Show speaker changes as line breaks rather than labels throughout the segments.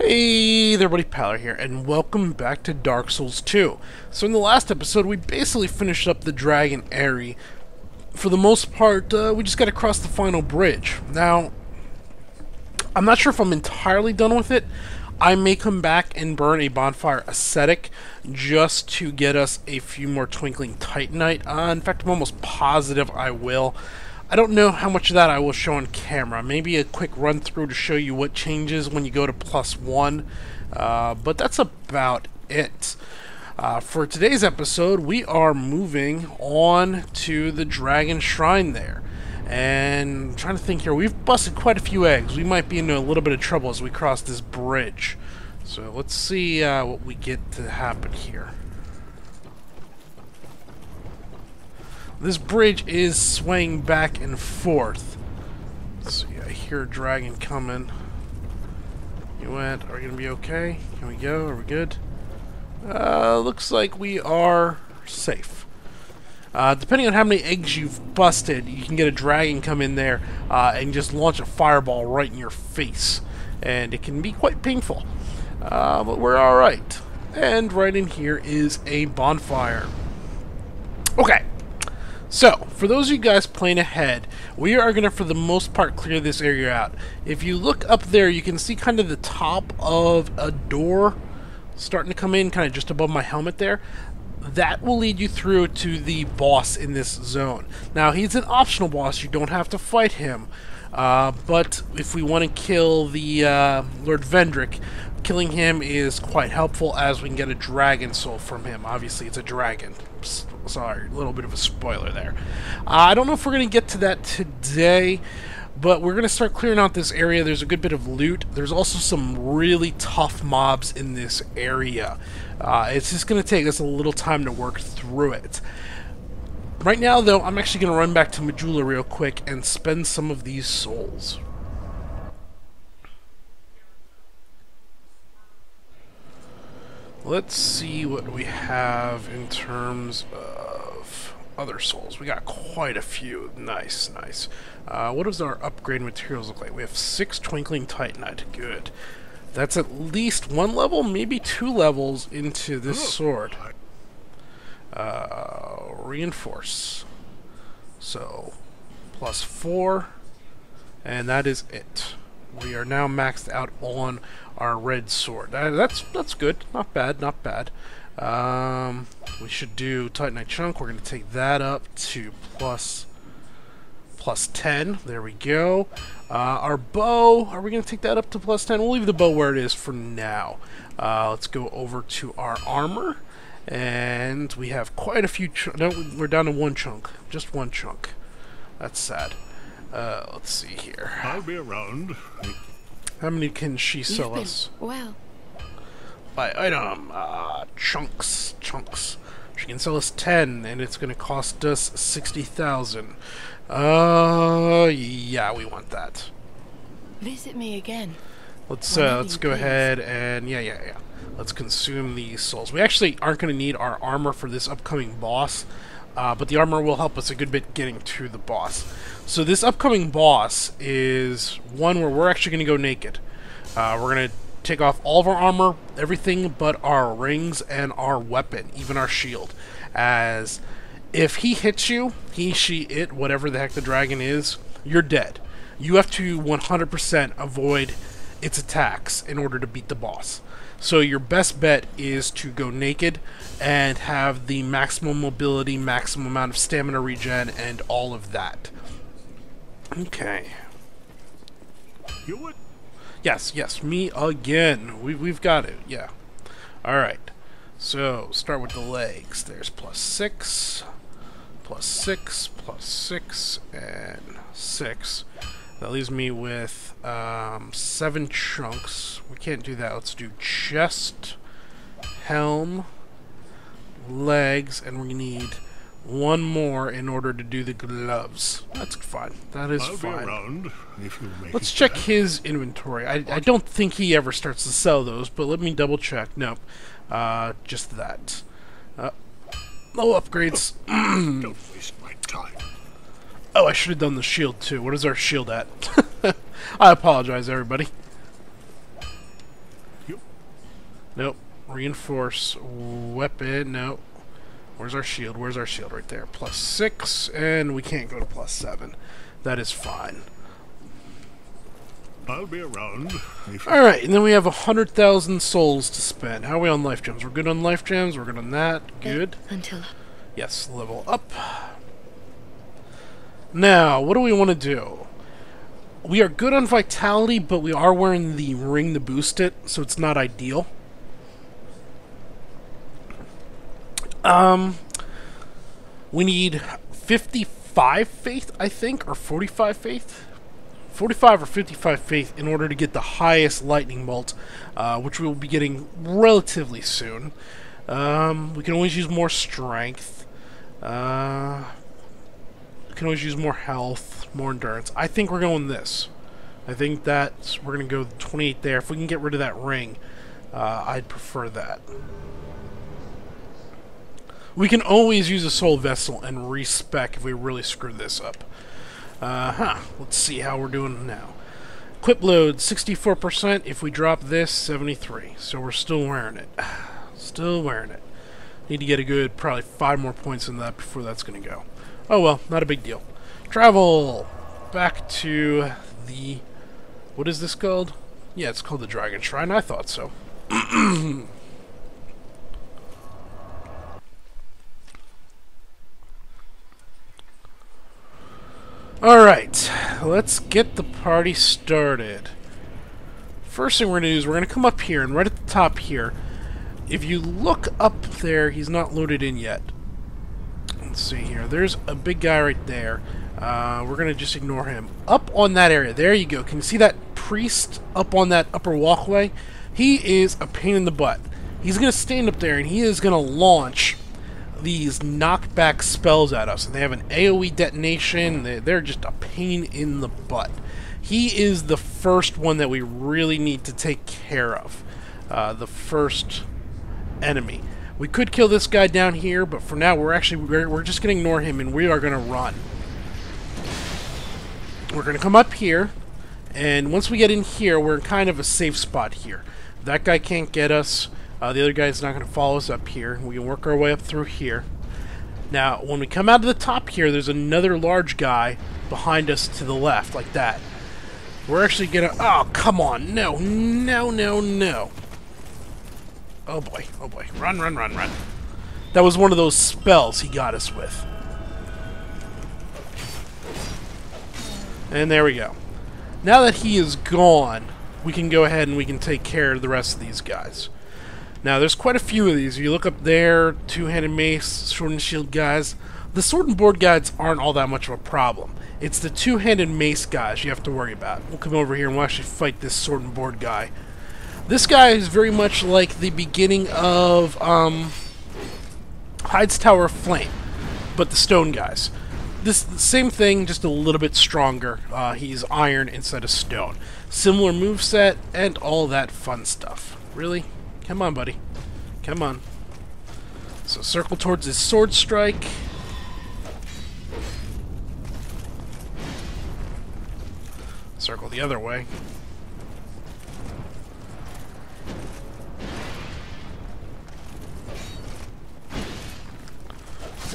Hey there, buddy, Paler here, and welcome back to Dark Souls 2. So in the last episode, we basically finished up the Dragon Aerie. For the most part, we just got to cross the final bridge. Now, I'm not sure if I'm entirely done with it. I may come back and burn a Bonfire Ascetic just to get us a few more Twinkling Titanite. In fact, I'm almost positive I will. I don't know how much of that I will show on camera. Maybe a quick run through to show you what changes when you go to +1. But that's about it. For today's episode, we are moving on to the Dragon Shrine there. And I'm trying to think here, we've busted quite a few eggs. We might be into a little bit of trouble as we cross this bridge. So let's see what we get to happen here. This bridge is swaying back and forth. Let's see, I hear a dragon coming. You went, are we gonna be okay? Can we go? Are we good? Looks like we are safe. Depending on how many eggs you've busted, you can get a dragon come in there and just launch a fireball right in your face. And it can be quite painful. But we're alright. And right in here is a bonfire. Okay. So, for those of you guys playing ahead, we are going to, for the most part, clear this area out. If you look up there, you can see kind of the top of a door starting to come in, kind of just above my helmet there. That will lead you through to the boss in this zone. Now, he's an optional boss. You don't have to fight him. But if we want to kill the Lord Vendrick, killing him is quite helpful as we can get a dragon soul from him. Obviously, it's a dragon. Sorry, a little bit of a spoiler there. I don't know if we're going to get to that today, but we're going to start clearing out this area. There's a good bit of loot. There's also some really tough mobs in this area. It's just going to take us a little time to work through it. Right now, though, I'm actually going to run back to Majula real quick and spend some of these souls. Let's see what we have in terms of other souls. We got quite a few. Nice, nice. What does our upgrade materials look like? We have 6 Twinkling Titanite. Good. That's at least 1 level, maybe 2 levels into this sword. Reinforce. So, +4. And that is it. We are now maxed out on our red sword. That's good. Not bad, not bad. We should do Titanite Chunk. We're going to take that up to plus 10. There we go. Our bow, are we going to take that up to +10? We'll leave the bow where it is for now. Let's go over to our armor. And we have quite a few... No, we're down to 1 chunk. Just 1 chunk. That's sad. Let's see here.
I'll be around.
How many can she sell us?
Well,
By item, chunks. She can sell us 10, and it's going to cost us 60,000. Yeah, we want that.
visit me again.
Let's
Whenever
let's
you
go
please.
ahead and yeah. Let's consume these souls. We actually aren't going to need our armor for this upcoming boss, but the armor will help us a good bit getting to the boss. So this upcoming boss is one where we're actually going to go naked. We're going to take off all of our armor, everything but our rings and our weapon, even our shield. As if he hits you, he, she, it, whatever the heck the dragon is, you're dead. You have to 100% avoid its attacks in order to beat the boss. So your best bet is to go naked and have the maximum mobility, maximum amount of stamina regen, and all of that. Okay.
You would?
Yes, me again. We've got it, yeah. Alright. So, start with the legs. There's +6, +6, +6, and 6. That leaves me with 7 chunks. We can't do that. Let's do chest, helm, legs, and we need 1 more in order to do the gloves. That's fine. That is
I'll be
fine.
around if you make
Let's
it
check
back.
his inventory. I don't think he ever starts to sell those, but let me double check. Nope. Just that. No upgrades.
Don't waste my time.
Oh, I should have done the shield too. What is our shield at? I apologize, everybody. Nope. Reinforce. Weapon. No. Where's our shield? Where's our shield? Right there. +6, and we can't go to +7. That is fine.
I'll be around. If you...
Alright, and then we have 100,000 souls to spend. How are we on life gems? We're good on life gems. We're good on that. Good.
Until
Yes, level up. Now, what do we want to do? We are good on vitality, but we are wearing the ring to boost it, so it's not ideal. We need 55 faith, I think, or 45 faith? 45 or 55 faith in order to get the highest lightning bolt, which we will be getting relatively soon. We can always use more strength. We can always use more health, more endurance. I think we're going this. I think that we're going to go 28 there. If we can get rid of that ring, I'd prefer that. We can always use a soul vessel and respec if we really screw this up. Let's see how we're doing now. Equip load 64%. If we drop this, 73. So we're still wearing it. Still wearing it. Need to get a good probably 5 more points in that before that's going to go. Oh well, not a big deal. Travel back to the... What is this called? Yeah, it's called the Dragon Shrine. I thought so. Alright, let's get the party started. First thing we're going to do is we're going to come up here, and right at the top here, if you look up there, he's not loaded in yet. Let's see here. There's a big guy right there. We're going to just ignore him. Up on that area, there you go. Can you see that priest up on that upper walkway? He is a pain in the butt. He's going to stand up there, and he is going to launch these knockback spells at us, and they have an AoE detonation. They're just a pain in the butt. He is the first one that we really need to take care of. The first enemy. We could kill this guy down here, but for now we're just going to ignore him, and we are going to run. We're going to come up here, and once we get in here, we're in kind of a safe spot here. That guy can't get us. The other guy's not going to follow us up here. We can work our way up through here. Now, when we come out to the top here, there's another large guy behind us to the left, like that. We're actually going to... Oh, come on. No, no, no, no. Oh, boy. Oh, boy. Run, run, run, run. That was one of those spells he got us with. And there we go. Now that he is gone, we can go ahead and we can take care of the rest of these guys. Now, there's quite a few of these. You look up there, two-handed mace, sword and shield guys. The sword and board guys aren't all that much of a problem. It's the two-handed mace guys you have to worry about. We'll come over here and we'll actually fight this sword and board guy. This guy is very much like the beginning of Hyde's Tower of Flame, but the stone guys. This same thing, just a little bit stronger. He's iron instead of stone. Similar moveset and all that fun stuff. Really? Come on, buddy. Come on. So circle towards his sword strike. Circle the other way.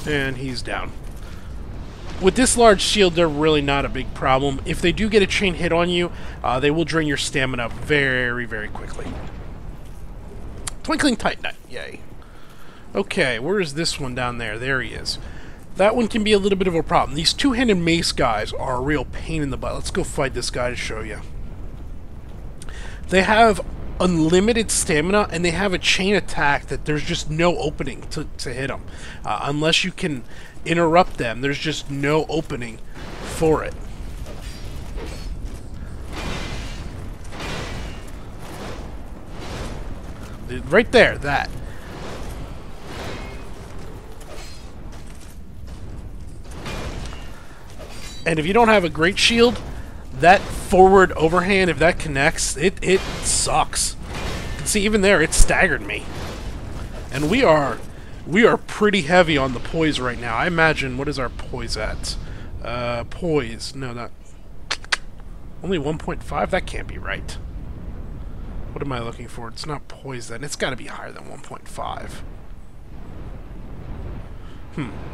And he's down. With this large shield, they're really not a big problem. If they do get a chain hit on you, they will drain your stamina very, very quickly. Twinkling Titanite, yay. Okay, where is this one down there? There he is. That one can be a little bit of a problem. These two-handed mace guys are a real pain in the butt. Let's go fight this guy to show you. They have unlimited stamina, and they have a chain attack that there's just no opening to hit them. Unless you can interrupt them, there's just no opening for it. Right there, that. And if you don't have a great shield, that forward overhand, if that connects, it sucks. You can see even there, it staggered me. And we are pretty heavy on the poise right now. I imagine, what is our poise at? Poise, no, not... Only 1.5? That can't be right. What am I looking for? It's not poison. It's got to be higher than 1.5.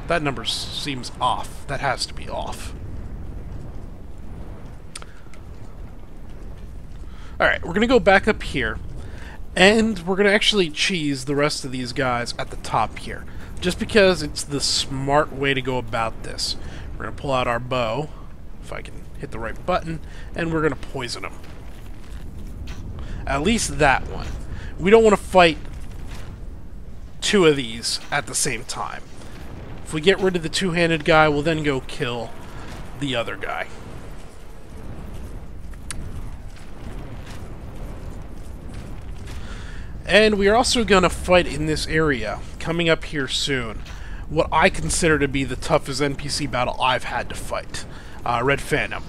That number seems off. That has to be off. Alright, we're going to go back up here. And we're going to actually cheese the rest of these guys at the top here. Just because it's the smart way to go about this. We're going to pull out our bow, if I can hit the right button, and we're going to poison them. At least that one. We don't want to fight two of these at the same time. If we get rid of the two-handed guy, we'll then go kill the other guy. And we are also going to fight in this area, coming up here soon, what I consider to be the toughest NPC battle I've had to fight. Red Phantom.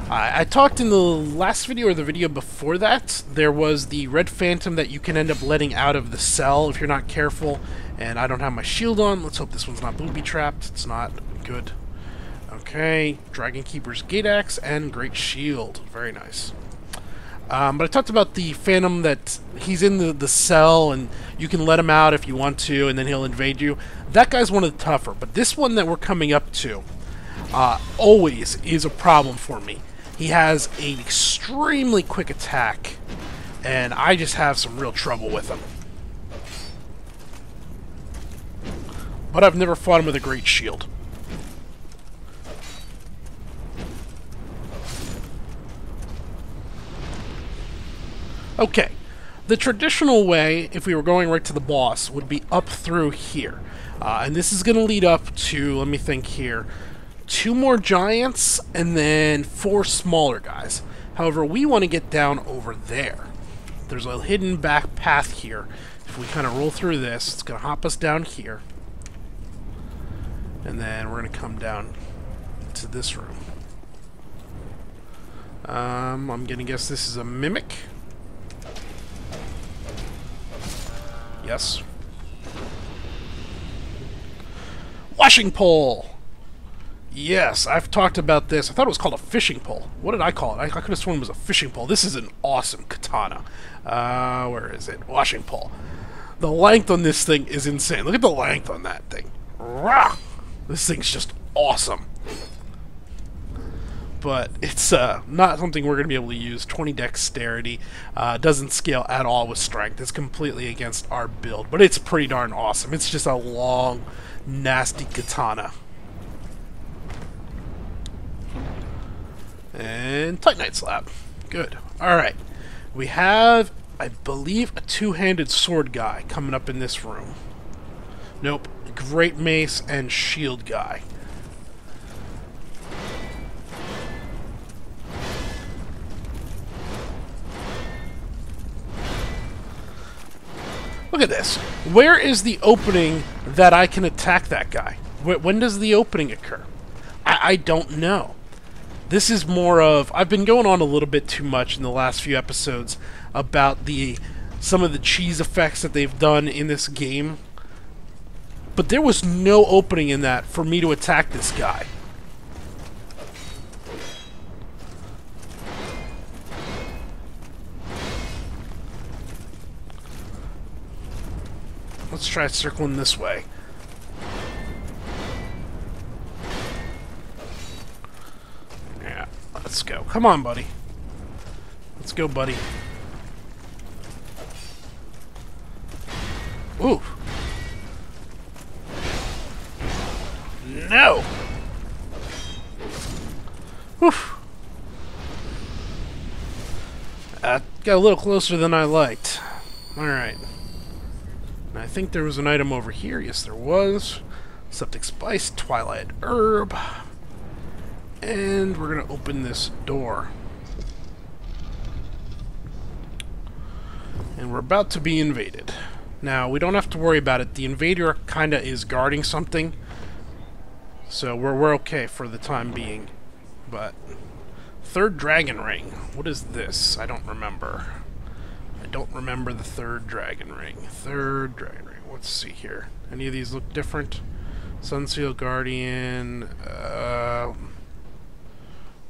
I talked in the last video or the video before that, there was the Red Phantom that you can end up letting out of the cell if you're not careful, and I don't have my shield on. Let's hope this one's not booby-trapped. It's not. Good. Okay, Dragon Keeper's Gate Axe and Great Shield. Very nice. But I talked about the Phantom that he's in the cell, and you can let him out if you want to, and then he'll invade you. That guy's one of the tougher, but this one that we're coming up to always is a problem for me. He has an extremely quick attack, and I just have some real trouble with him. But I've never fought him with a Great Shield. Okay, the traditional way, if we were going right to the boss, would be up through here. And this is going to lead up to, let me think here, 2 more giants and then 4 smaller guys. However, we want to get down over there. There's a hidden back path here. If we kind of roll through this, it's going to hop us down here. And then we're going to come down to this room. I'm going to guess this is a mimic. Yes. Washing pole! Yes, I've talked about this. I thought it was called a fishing pole. What did I call it? I could have sworn it was a fishing pole. This is an awesome katana. Where is it? Washing pole. The length on this thing is insane. Look at the length on that thing. Rah! This thing's just awesome. But it's not something we're going to be able to use. 20 dexterity. Doesn't scale at all with strength. It's completely against our build. But it's pretty darn awesome. It's just a long, nasty katana. And Titanite Slab. Good. Alright. We have, I believe, a two-handed sword guy coming up in this room. Nope. Great mace and shield guy. Look at this. Where is the opening that I can attack that guy? When does the opening occur? I don't know. This is more of... I've been going on a little bit too much in the last few episodes about some of the cheese effects that they've done in this game. But there was no opening in that for me to attack this guy. Let's try circling this way. Yeah, let's go. Come on, buddy. Let's go, buddy. Ooh. No! Woof. Got a little closer than I liked. Alright. I think there was an item over here. Yes, there was. Septic Spice, Twilight Herb. And we're going to open this door. And we're about to be invaded. Now, we don't have to worry about it. The invader kind of is guarding something. So we're okay for the time being. But, third dragon ring. What is this? I don't remember. I don't remember the third dragon ring. Third dragon ring. Let's see here. Any of these look different? Sunseal Guardian.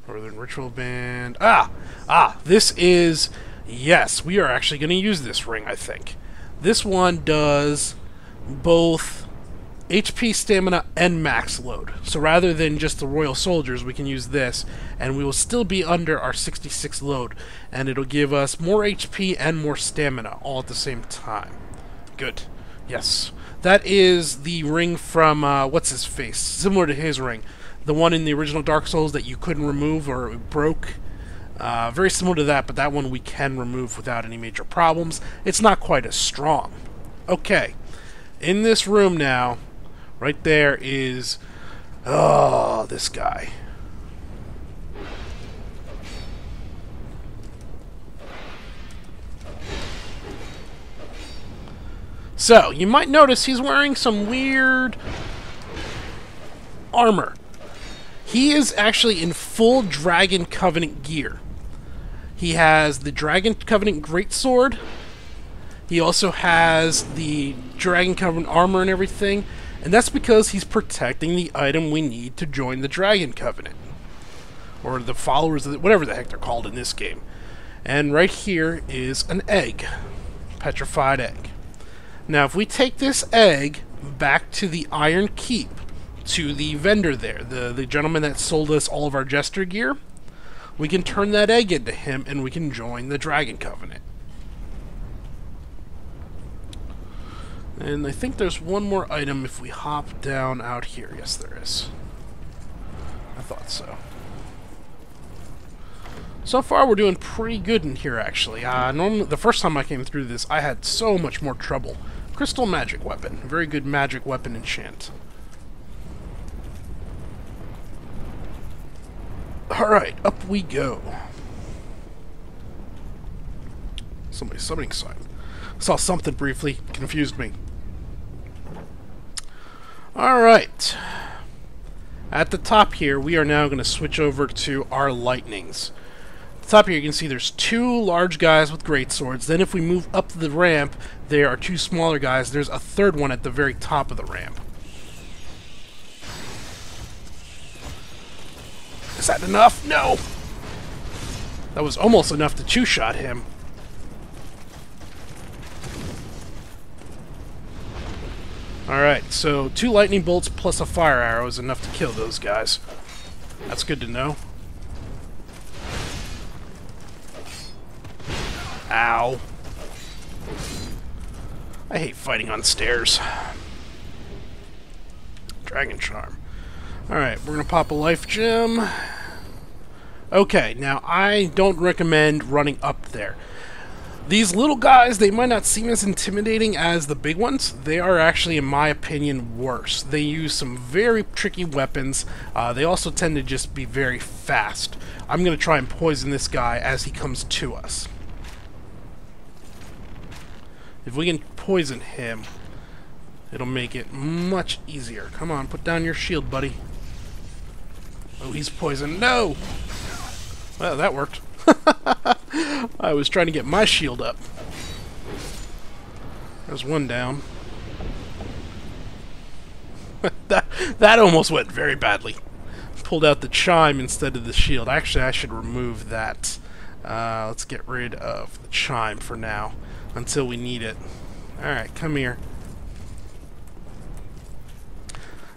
Northern Ritual Band. This is Yes, we are actually going to use this ring, I think. This one does both HP, stamina, and max load. So rather than just the Royal Soldiers, we can use this, and we will still be under our 66 load, and it'll give us more HP and more stamina all at the same time. Good. Yes. That is the ring from, what's-his-face? Similar to his ring. The one in the original Dark Souls that you couldn't remove or it broke. Very similar to that, but that one we can remove without any major problems. It's not quite as strong. Okay. In this room now, right there is... oh, this guy. So, you might notice he's wearing some weird armor. He is actually in full Dragon Covenant gear. He has the Dragon Covenant Greatsword. He also has the Dragon Covenant armor and everything. And that's because he's protecting the item we need to join the Dragon Covenant. Or the followers, of whatever the heck they're called in this game. And right here is an egg. Petrified egg. Now, if we take this egg back to the Iron Keep, to the vendor there, the gentleman that sold us all of our Jester gear, we can turn that egg into him and we can join the Dragon Covenant. And I think there's one more item if we hop down out here. Yes, there is. I thought so. So far, we're doing pretty good in here, actually. Normally, the first time I came through this, I had so much more trouble. Crystal Magic Weapon. Very good magic weapon enchant. Alright, up we go. Somebody's summoning sign. Saw something briefly, confused me. Alright. At the top here, we are now going to switch over to our lightnings. At the top here, you can see there's two large guys with great swords. Then if we move up the ramp, there are two smaller guys. There's a third one at the very top of the ramp. Is that enough? No! That was almost enough to two-shot him. Alright, so 2 lightning bolts plus a fire arrow is enough to kill those guys. That's good to know. Ow. I hate fighting on stairs. Dragon Charm. Alright, we're gonna pop a life gem. Okay, now I don't recommend running up there. These little guys, they might not seem as intimidating as the big ones. They are actually, in my opinion, worse. They use some very tricky weapons. They also tend to just be very fast. I'm going to try and poison this guy as he comes to us. If we can poison him, it'll make it much easier. Come on, put down your shield, buddy. Oh, he's poisoned. No! Well, that worked. I was trying to get my shield up. There's one down. that almost went very badly. Pulled out the chime instead of the shield. Actually, I should remove that. Let's get rid of the chime for now, until we need it. Alright, come here.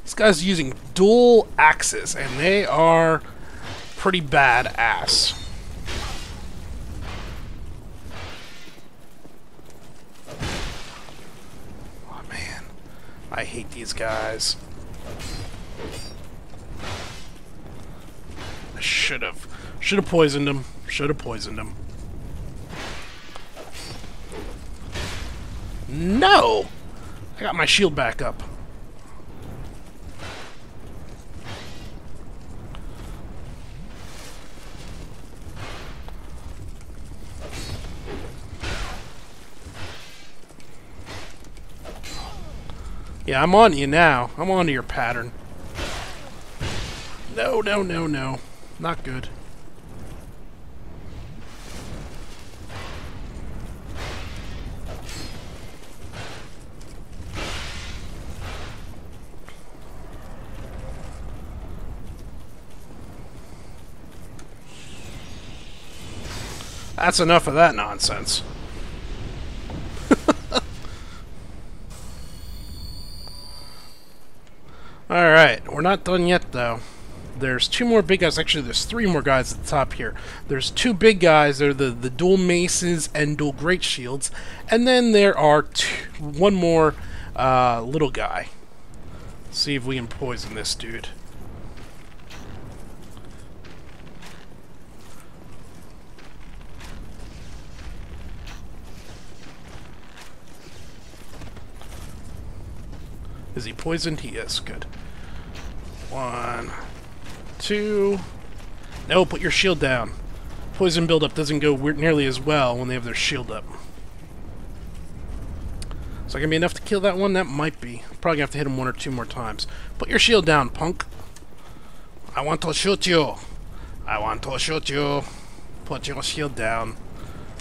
This guy's using dual axes, and they are pretty badass. Oh man, I hate these guys. I should have poisoned him. Should have poisoned him. No! I got my shield back up. Yeah, I'm on you now. I'm on to your pattern. No, no, no, no. Not good. That's enough of that nonsense. Alright, we're not done yet, though. There's two more big guys. Actually, there's three more guys at the top here. There's two big guys. They're the dual maces and dual great shields. And then there are one more little guy. Let's see if we can poison this dude. Is he poisoned? He is. Good. 1, 2. No, put your shield down. Poison buildup doesn't go nearly as well when they have their shield up. Is that gonna be enough to kill that one? That might be. Probably gonna have to hit him 1 or 2 more times. Put your shield down, punk. I want to shoot you. I want to shoot you. Put your shield down.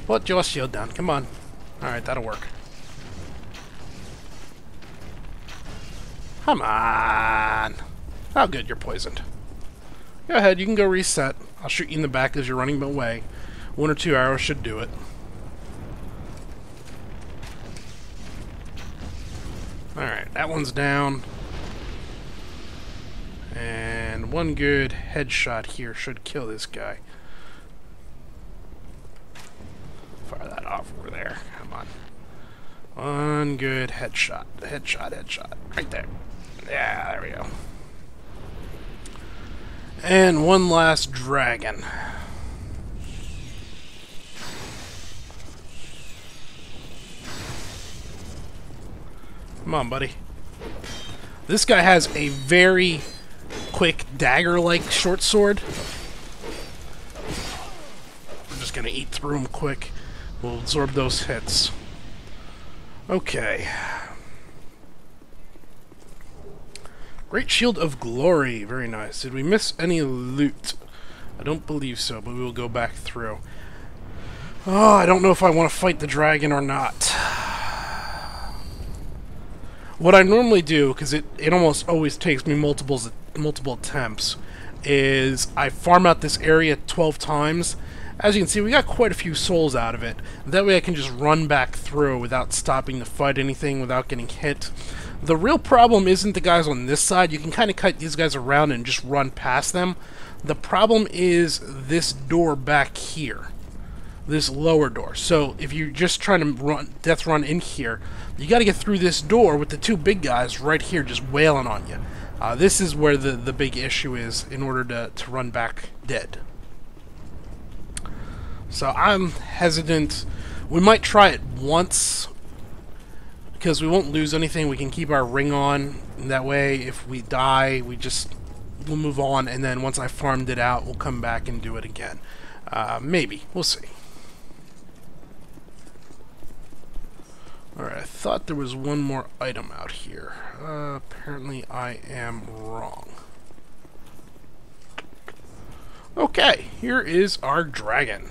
Put your shield down. Come on. Alright, that'll work. Come on. Oh, good, you're poisoned. Go ahead, you can go reset. I'll shoot you in the back as you're running away. 1 or 2 arrows should do it. Alright, that one's down. And one good headshot here should kill this guy. Fire that off over there. Come on. One good headshot. Headshot. Right there. Yeah, there we go. And one last dragon. Come on, buddy. This guy has a very quick dagger-like short sword. I'm just gonna eat through him quick. We'll absorb those hits. Okay. Great Shield of Glory. Very nice. Did we miss any loot? I don't believe so, but we will go back through. Oh, I don't know if I want to fight the dragon or not. What I normally do, because it almost always takes me multiple attempts, is I farm out this area 12 times. As you can see, we got quite a few souls out of it. That way I can just run back through without stopping to fight anything, without getting hit. The real problem isn't the guys on this side. You can kind of cut these guys around and just run past them. The problem is this door back here. This lower door. So if you're just trying to death run in here, you got to get through this door with the two big guys right here just wailing on you. This is where the big issue is in order to run back dead. So I'm hesitant. We might try it once because we won't lose anything. We can keep our ring on. And that way, if we die, we'll move on. And then once I farmed it out, we'll come back and do it again. Maybe. We'll see. Alright, I thought there was one more item out here. Apparently I am wrong. Okay, here is our dragon.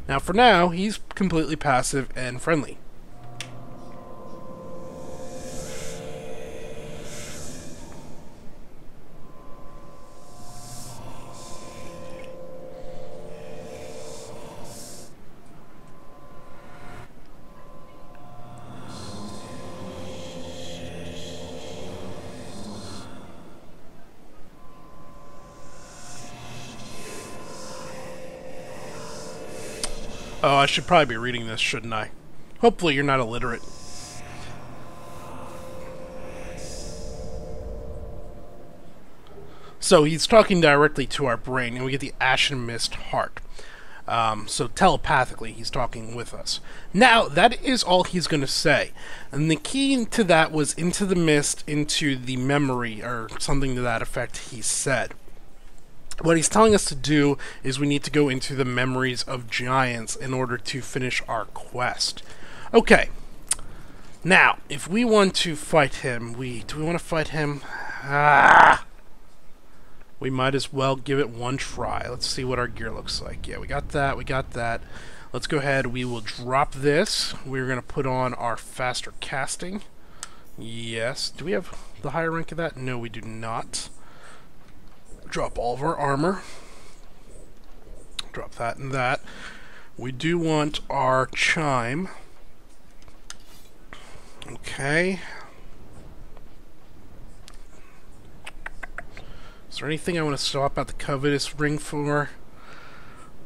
Now, for now, he's completely passive and friendly. Oh, I should probably be reading this, shouldn't I? Hopefully you're not illiterate. So he's talking directly to our brain, and we get the Ashen Mist heart. So telepathically, he's talking with us. Now, that is all he's going to say. And the key to that was into the mist, into the memory, or something to that effect he said. What he's telling us to do is we need to go into the memories of giants in order to finish our quest. Okay. Now, if we want to fight him, do we want to fight him? We might as well give it one try. Let's see what our gear looks like. Yeah, we got that. Let's go ahead. We will drop this. We're going to put on our faster casting. Yes. Do we have the higher rank of that? No, we do not. Drop all of our armor. Drop that and that. We do want our chime. Okay. Is there anything I want to swap out the covetous ring for?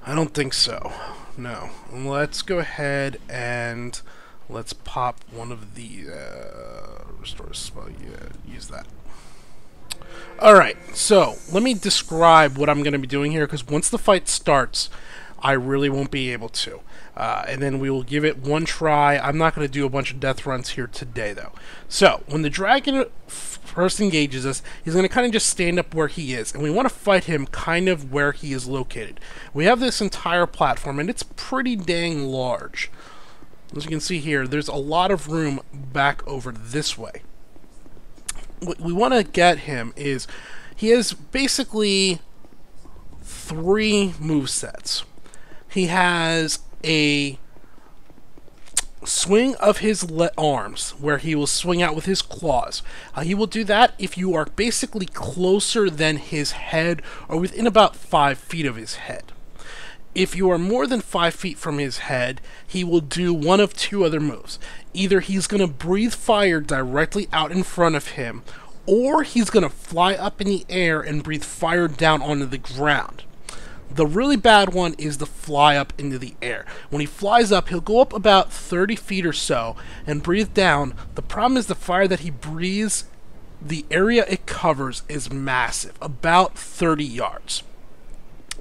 I don't think so. No. Let's go ahead and let's pop one of the restore spell. Yeah, use that. Alright, so let me describe what I'm going to be doing here, because once the fight starts, I really won't be able to. And then we will give it one try. I'm not going to do a bunch of death runs here today, though. So, when the dragon first engages us, he's going to kind of just stand up where he is. And we want to fight him kind of where he is located. We have this entire platform, and it's pretty dang large. As you can see here, there's a lot of room back over this way. What we want to get him is, he has basically 3 movesets. He has a swing of his arms, where he will swing out with his claws. He will do that if you are basically closer than his head, or within about 5 feet of his head. If you are more than 5 feet from his head, he will do one of 2 other moves. Either he's going to breathe fire directly out in front of him, or he's going to fly up in the air and breathe fire down onto the ground. The really bad one is the fly up into the air. When he flies up, he'll go up about 30 feet or so and breathe down. The problem is the fire that he breathes, the area it covers is massive, about 30 yards.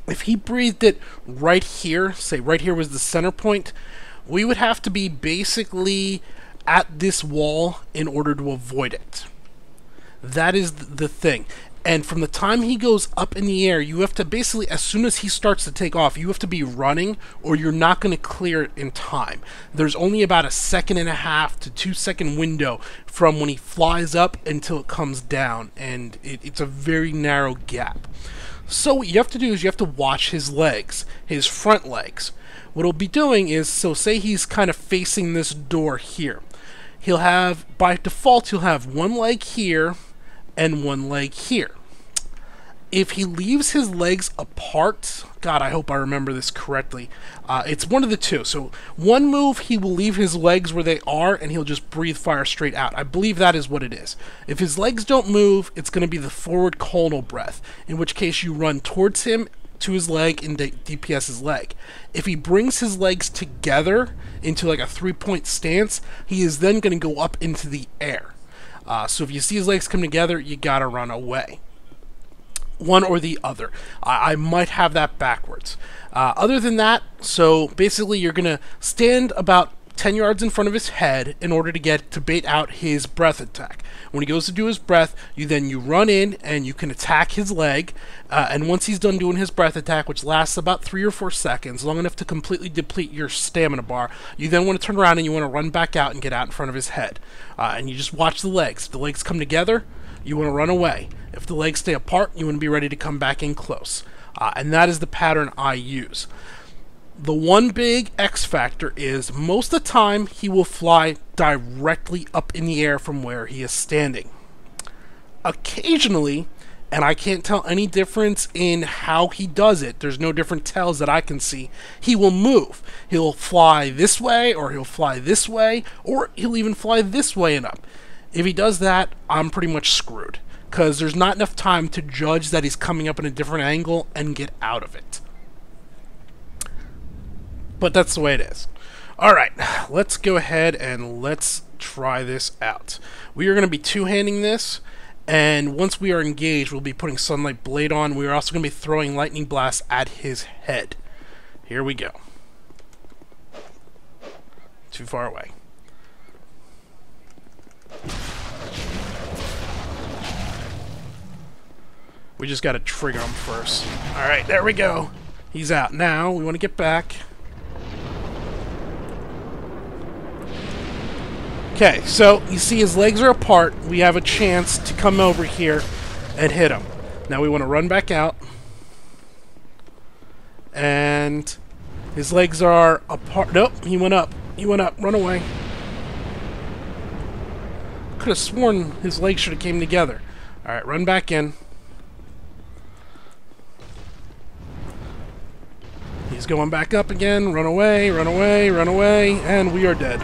If he breathed it right here, say right here was the center point, we would have to be basically at this wall in order to avoid it. That is the thing. And from the time he goes up in the air, you have to basically, as soon as he starts to take off, you have to be running, or you're not going to clear it in time. There's only about a 1.5 to 2 second window from when he flies up until it comes down, and it's a very narrow gap. So what you have to do is you have to watch his legs, his front legs. What he'll be doing is, so say he's kind of facing this door here. He'll have, by default, he'll have one leg here and one leg here. If he leaves his legs apart, God, I hope I remember this correctly, it's one of the 2. So one move, he will leave his legs where they are, and he'll just breathe fire straight out. I believe that is what it is. If his legs don't move, it's going to be the forward conal breath, in which case you run towards him, to his leg, and DPS his leg. If he brings his legs together into like a 3-point stance, he is then going to go up into the air. So if you see his legs come together, you gotta run away. One or the other. I might have that backwards. Other than that, so basically you're gonna stand about 10 yards in front of his head in order to bait out his breath attack. When he goes to do his breath, you run in and you can attack his leg, and once he's done doing his breath attack, which lasts about 3 or 4 seconds, long enough to completely deplete your stamina bar, you then want to turn around and you want to run back out and get out in front of his head. And you just watch the legs. If the legs come together, you want to run away. If the legs stay apart, you want to be ready to come back in close. And that is the pattern I use. The one big X factor is, most of the time, he will fly directly up in the air from where he is standing. Occasionally, and I can't tell any difference in how he does it, there's no different tells that I can see, he will move. He'll fly this way, or he'll fly this way, or he'll even fly this way and up. If he does that, I'm pretty much screwed, because there's not enough time to judge that he's coming up in a different angle and get out of it. But that's the way it is. Alright, let's go ahead and let's try this out. We are going to be two-handing this, and once we are engaged, we'll be putting Sunlight Blade on. We are also going to be throwing Lightning Blast at his head. Here we go. Too far away. We just got to trigger him first. Alright, there we go. He's out. Now, we want to get back. Okay, so you see his legs are apart. We have a chance to come over here and hit him. Now we want to run back out. And his legs are apart. Nope, he went up. He went up. Run away. Could have sworn his legs should have came together. Alright, run back in. He's going back up again. Run away, run away, run away, and we are dead.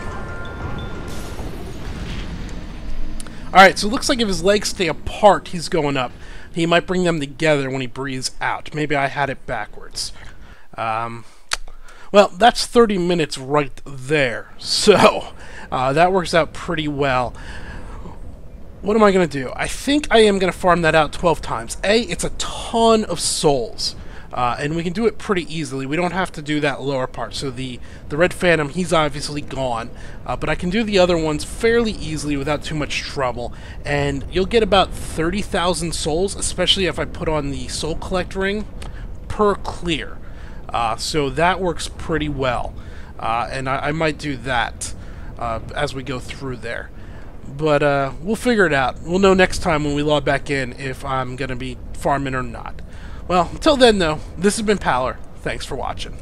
Alright, so it looks like if his legs stay apart, he's going up. He might bring them together when he breathes out. Maybe I had it backwards. Well, that's 30 minutes right there. So, that works out pretty well. What am I going to do? I think I am going to farm that out 12 times. It's a ton of souls. And we can do it pretty easily. We don't have to do that lower part. So the Red Phantom, he's obviously gone. But I can do the other ones fairly easily without too much trouble. And you'll get about 30,000 souls, especially if I put on the Soul Collect ring, per clear. So that works pretty well. And I might do that as we go through there. But we'll figure it out. We'll know next time when we log back in if I'm going to be farming or not. Well, until then, though, this has been Paler. Thanks for watching.